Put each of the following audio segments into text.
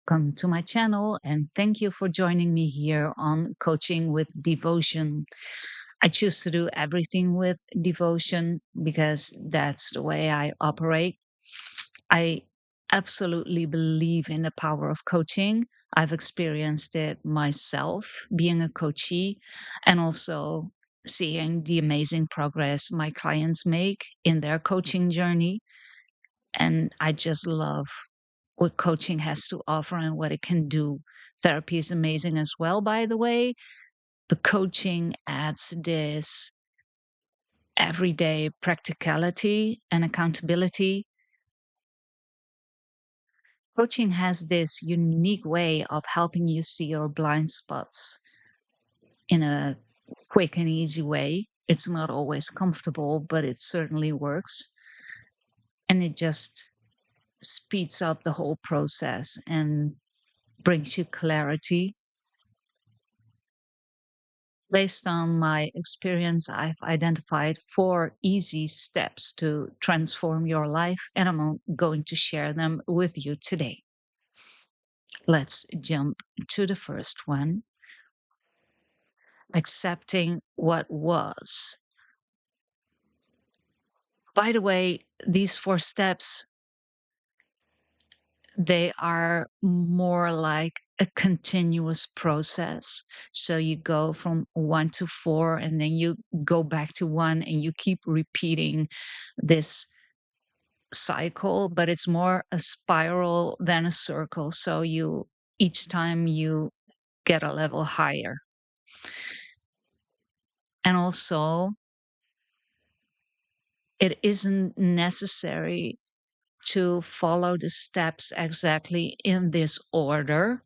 Welcome to my channel and thank you for joining me here on Coaching with Devotion. I choose to do everything with devotion because that's the way I operate. I absolutely believe in the power of coaching. I've experienced it myself being a coachee and also seeing the amazing progress my clients make in their coaching journey. And I just love what coaching has to offer and what it can do. Therapy is amazing as well, by the way. The coaching adds this everyday practicality and accountability. Coaching has this unique way of helping you see your blind spots in a quick and easy way. It's not always comfortable, but it certainly works. And it just speeds up the whole process and brings you clarity. Based on my experience, I've identified 4 easy steps to transform your life, and I'm going to share them with you today. Let's jump to the first one: accepting what was. By the way, these 4 steps, they are more like a continuous process. So you go from 1 to 4, and then you go back to 1, and you keep repeating this cycle, but it's more a spiral than a circle. So each time you get a level higher. And also, it isn't necessary to follow the steps exactly in this order,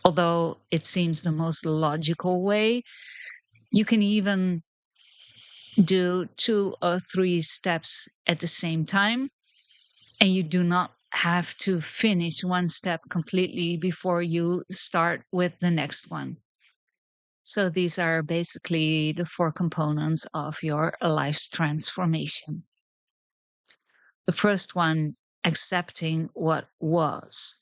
although it seems the most logical way. You can even do 2 or 3 steps at the same time, and you do not have to finish one step completely before you start with the next one. So these are basically the 4 components of your life's transformation. The first one, accepting what was.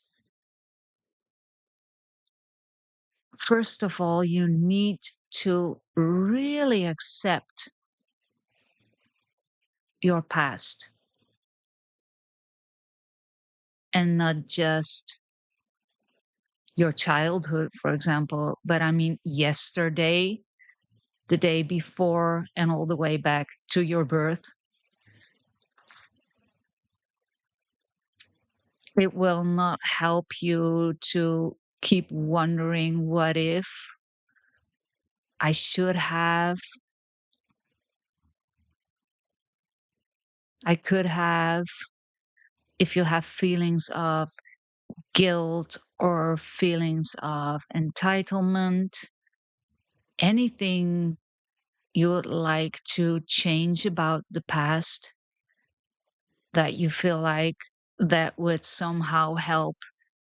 First of all, you need to really accept your past and not just your childhood, for example, but I mean yesterday, the day before, and all the way back to your birth. It will not help you to keep wondering, what if I should have, I could have. If you have feelings of guilt or feelings of entitlement, anything you would like to change about the past that you feel like that would somehow help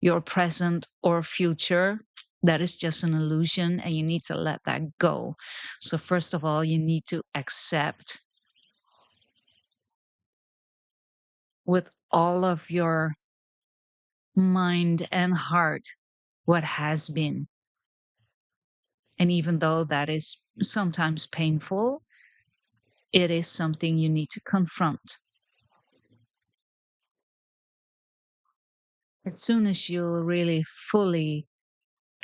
your present or future, that is just an illusion, and you need to let that go. So first of all, you need to accept with all of your mind and heart what has been. And even though that is sometimes painful, it is something you need to confront. As soon as you really fully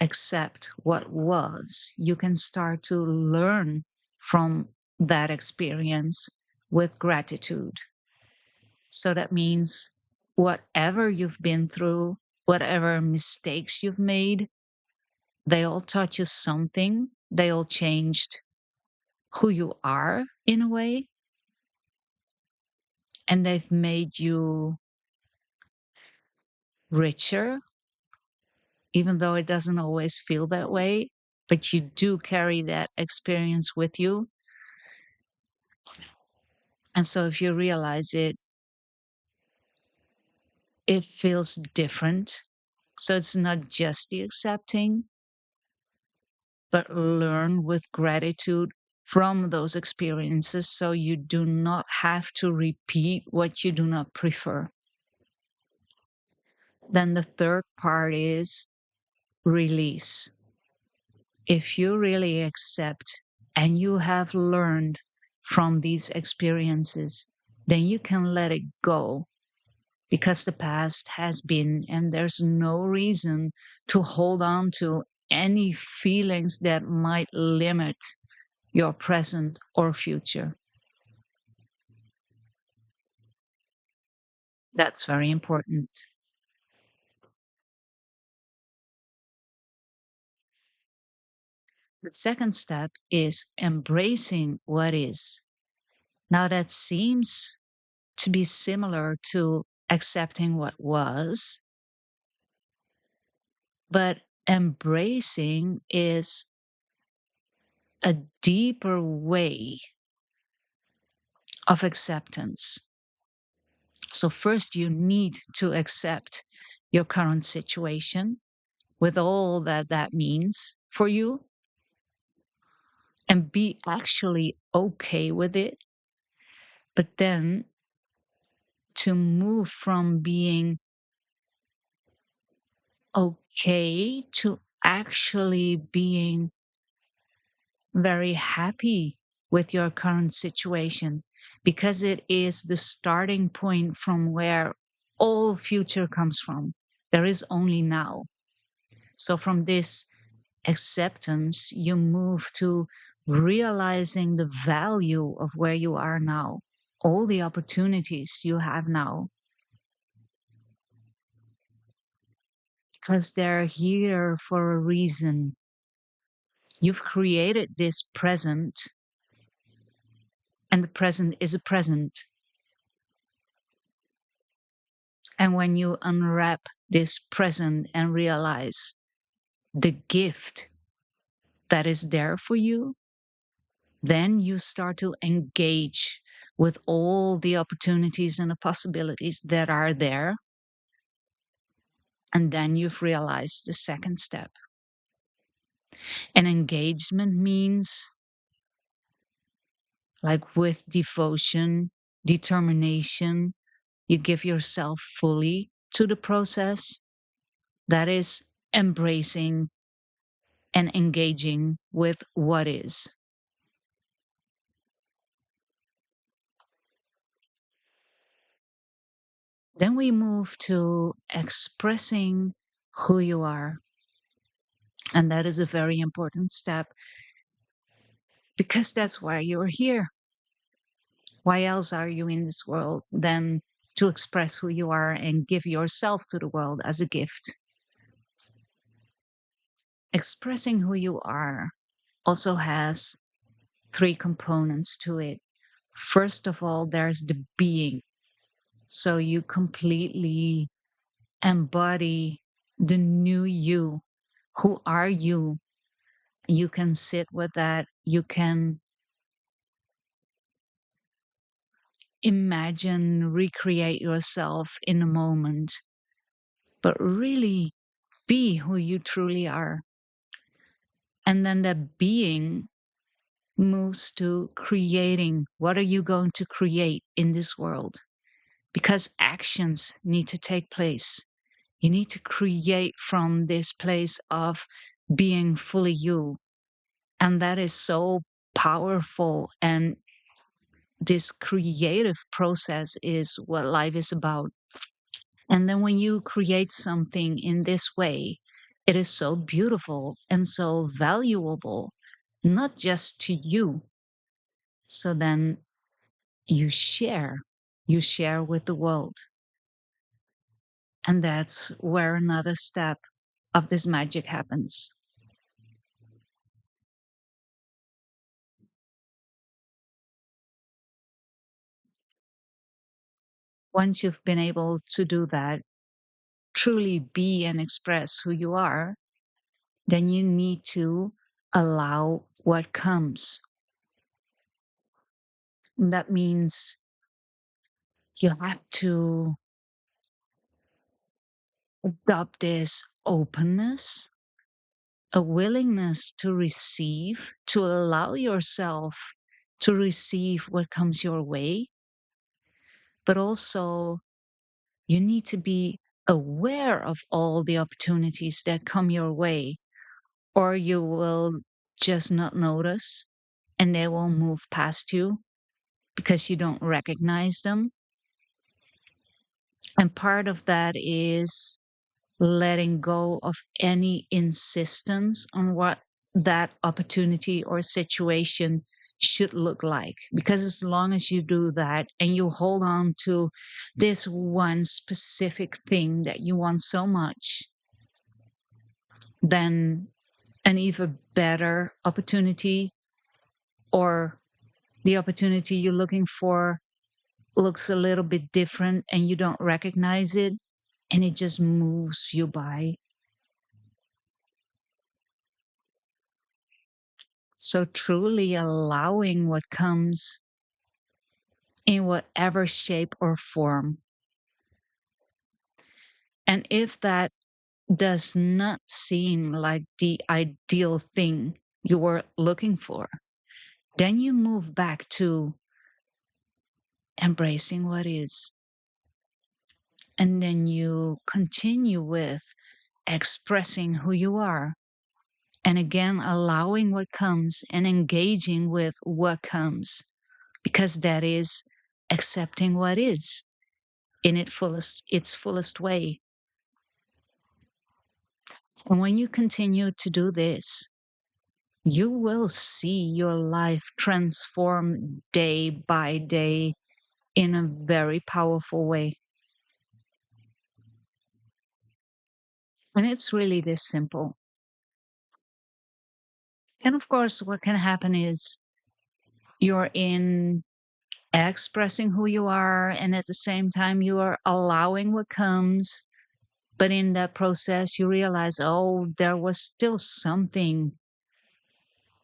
accept what was, you can start to learn from that experience with gratitude. So that means whatever you've been through, whatever mistakes you've made, they all taught you something. They all changed who you are in a way. And they've made you richer, even though it doesn't always feel that way. But you do carry that experience with you. And so if you realize it, it feels different. So it's not just the accepting, but learn with gratitude from those experiences so you do not have to repeat what you do not prefer. Then the third part is release. If you really accept and you have learned from these experiences, then you can let it go because the past has been, and there's no reason to hold on to any feelings that might limit your present or future. That's very important. The second step is embracing what is. Now, that seems to be similar to accepting what was, but embracing is a deeper way of acceptance. So, first, you need to accept your current situation with all that that means for you and be actually okay with it. But then to move from being okay to actually being very happy with your current situation because it is the starting point from where all future comes from. There is only now. So, from this acceptance, you move to realizing the value of where you are now, all the opportunities you have now, because they're here for a reason. You've created this present, and the present is a present. And when you unwrap this present and realize the gift that is there for you, then you start to engage with all the opportunities and the possibilities that are there. And then you've realized the second step. And engagement means, like with devotion, determination, you give yourself fully to the process. That is embracing and engaging with what is. Then we move to expressing who you are. And that is a very important step because that's why you're here. Why else are you in this world than to express who you are and give yourself to the world as a gift? Expressing who you are also has three components to it. First of all, there's the being. So you completely embody the new you. Who are you? You can sit with that. You can imagine, recreate yourself in a moment, but really be who you truly are. And then that being moves to creating. What are you going to create in this world? Because actions need to take place. You need to create from this place of being fully you. And that is so powerful. And this creative process is what life is about. And then when you create something in this way, it is so beautiful and so valuable, not just to you. So then you share with the world. And that's where another step of this magic happens. Once you've been able to do that, truly be and express who you are, then you need to allow what comes. And that means you have to adopt this openness, a willingness to receive, to allow yourself to receive what comes your way, but also you need to be aware of all the opportunities that come your way, or you will just not notice and they will move past you because you don't recognize them. And part of that is letting go of any insistence on what that opportunity or situation should look like. Because as long as you do that and you hold on to this one specific thing that you want so much, then an even better opportunity or the opportunity you're looking for looks a little bit different and you don't recognize it, and it just moves you by. So truly allowing what comes in whatever shape or form. And if that does not seem like the ideal thing you were looking for, then you move back to embracing what is. And then you continue with expressing who you are. And again, allowing what comes and engaging with what comes, because that is accepting what is in its fullest way. And when you continue to do this, you will see your life transform day by day in a very powerful way. And it's really this simple. And of course, what can happen is you're in expressing who you are, and at the same time, you are allowing what comes. But in that process, you realize, oh, there was still something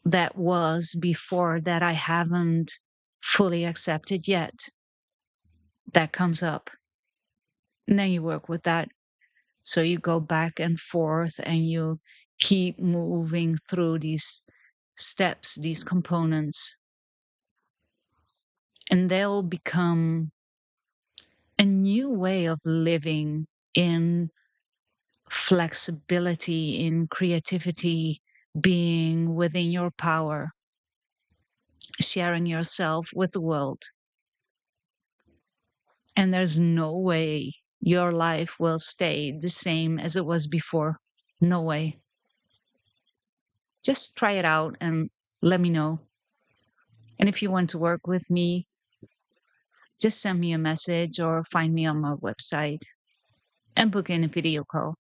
that was before that I haven't fully accepted yet. That comes up. And then you work with that. So you go back and forth and you keep moving through these steps, these components, and they'll become a new way of living in flexibility, in creativity, being within your power, sharing yourself with the world. And there's no way your life will stay the same as it was before. No way. Just try it out and let me know. And if you want to work with me, just send me a message or find me on my website and book in a video call.